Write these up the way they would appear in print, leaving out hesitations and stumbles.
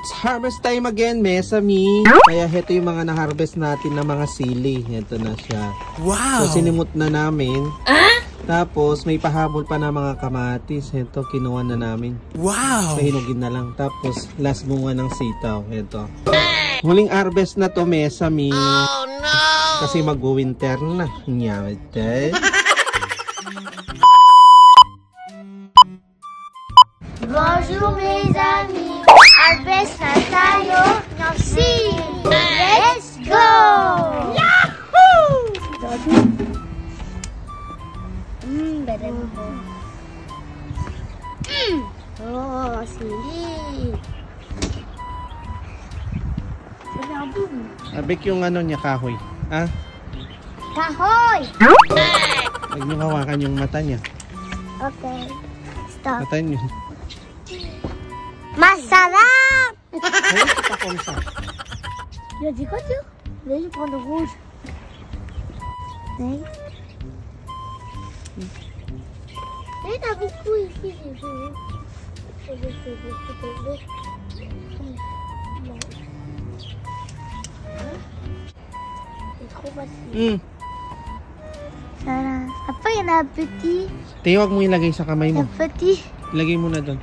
It's harvest time again, Mesami. Kaya heto yung mga na-harvest natin na mga sili. Heto na siya. Wow! So sinimot na namin. Tapos may pahabol pa na mga kamatis. Heto, kinuha na namin. Wow! Pahinugin na lang. Tapos last bunga ng sitaw. Heto. Huling harvest na to, Mesami. Oh no! Kasi mag-winter na. Nyawete. Bonjour mes amis, harvest na tayo ng sili. Let's go! Yahoo! Better mo. Oh, sili. Abik yung ano niya, kahoy. Ah? Kahoy! Huwag niyo hawakan yung mata niya. Okay. Stop. Mata niyo. Masarap! Ayun, c'est comme ça. Il a dit quoi, tu? Il a dit prendre le rouge. Oui. Il y en a beaucoup ici, j'ai vu. C'est trop facile. Après, il y en a un petit. Teo, huwag mo ilagay sa kamay mo. Un petit. Ilagay mo na doon.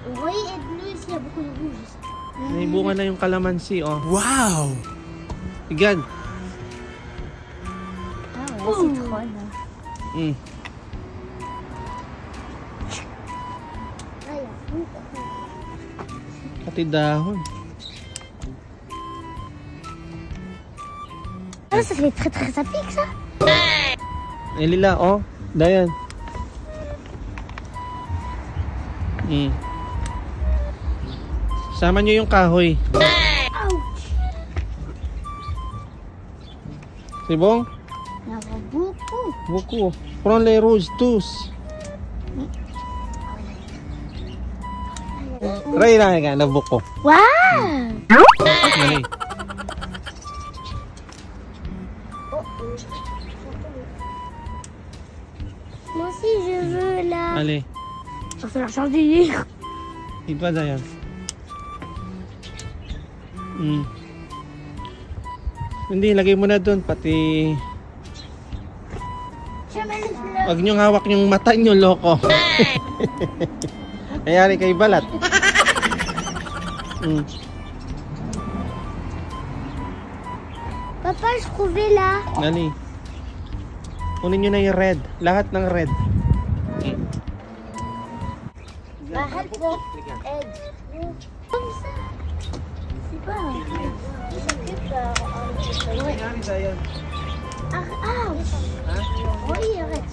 Vous voyez, et bleu ici, il y a beaucoup de rouge. May bunga na yung kalamansi, oh. Wow! Igad. Ah ouais, citron. Pati dahon. Ah, ça fait très ça pique ça. Eh, lila, oh. Dayan. Sama nyo yung kahoy. Ouch! C'est bon? Il y en a beaucoup. Beaucoup. Prends les rouges tous. Try lang ka na buko. Wow! Dali. Moi aussi je veux là. Dali. Ça fait la chantilly. Ito pa dayan. Hindi, lagay mo na doon. Pati... Huwag niyong hawak yung mata niyo, loko. Ayari kay balat. Papa, je trouvais là. Dali. Kunin nyo na yung red. Lahat ng red. Arrête pour aide. Comme ça. C'est pas. Il s'occupe. Oui, arrête.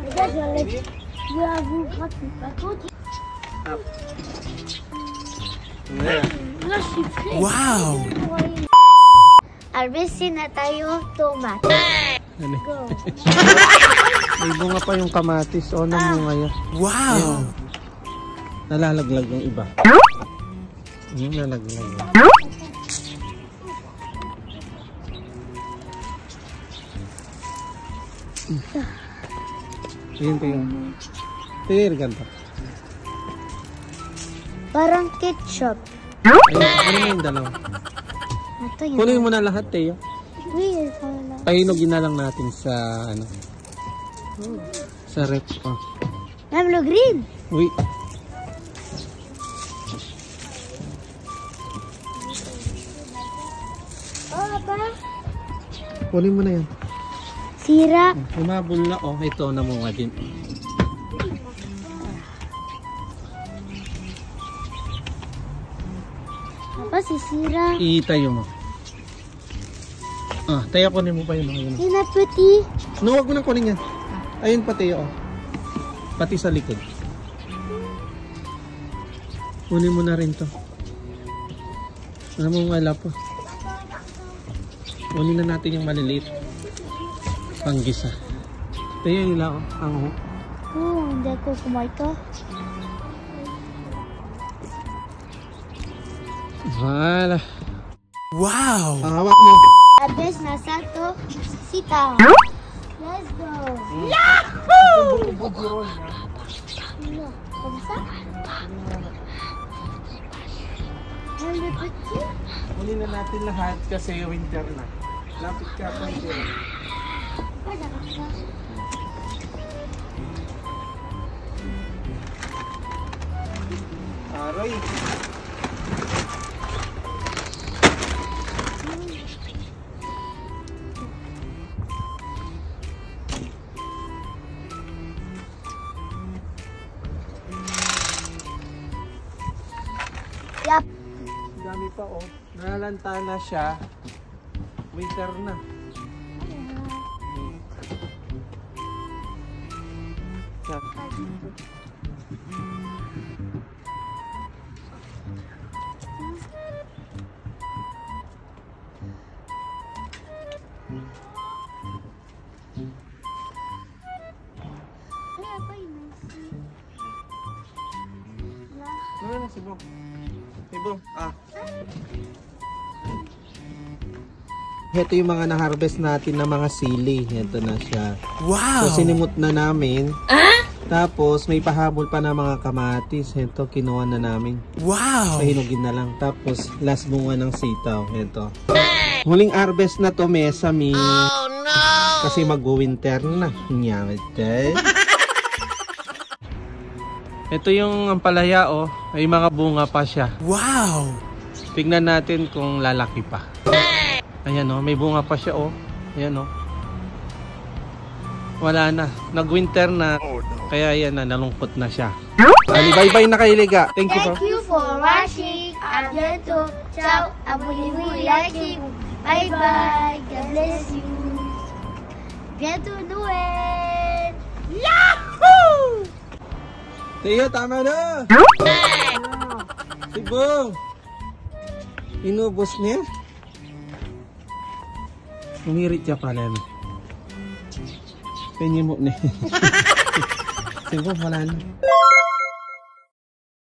Les gars, je vais à vous gratuit. Par contre, là, je suis prêt. Wow! Harvestin na tayo tomat. Dali. Go. May bunga pa yung kamatis. O, namunga yan. Wow! Nalalaglag yung iba. Yung nalaglag. Yun pa yung... Tigil ganda. Parang ketchup. Ayun, kunin mo yung dalawa. Ito yun. Kunin mo na lahat, Teo. Oui, ito na. Pahinugin na lang natin sa, ano, sa rep. Oh. Même le green. Uy. Oh, papa. Kunin mo na yan. Sira. Umabol na, oh. Ito, namunga din. Papa, si sira. Itayo mo. Ah, tayo kunin mo pa yun. Ayun. Il y en a petit. No, wag mo nang kunin yan. Ayun pati, oh. Pati sa likod. Kunin mo na rin to. Alam mo nga po. Kunin na natin yung maliliit. Panggisa. Tayo nila, oh. Ang Oh, hindi ko kumain to. Wala. Wow! Ang hawak mo. Abes na sato. Sitaw. Let's go. Yahoo! Non, comme ça. On le petit. Huli na natin lahat kasi winter na. Lapit ka pa winter. Pas d'accord ça. Aroy. Yap. Dami pa oh. Nalalanta na siya. Winter na. Yan. Ano na si Bong? Si Bong, Ito yung mga na-harvest natin na mga sili. Ito na siya. Wow! So sinimot na namin. Tapos may pahabol pa na mga kamatis. Ito kinuha na namin. Wow! Pahinugin na lang. Tapos last bunga ng sitaw. Ito. Huling harvest na to, Mesami. Oh no! Kasi mag-winter na. Nyamete. Ito yung ampalaya oh. May mga bunga pa siya. Wow! Tingnan natin kung lalaki pa. Ayan oh, may bunga pa siya oh. Ayan oh. Wala na. Nag-winter na. Kaya ayan na, nalungkot na siya. Ali, bye-bye na kay Liga. Thank you Thank you for watching. À bientôt. Ciao. Abonnez-vous et likez. Bye bye. God bless you. Bientôt Noël. Yahoo! Tiyo, tama na! Si Bong! Inubos niya? Umirit siya pala. Penye mo niya. Si Bong, wala na.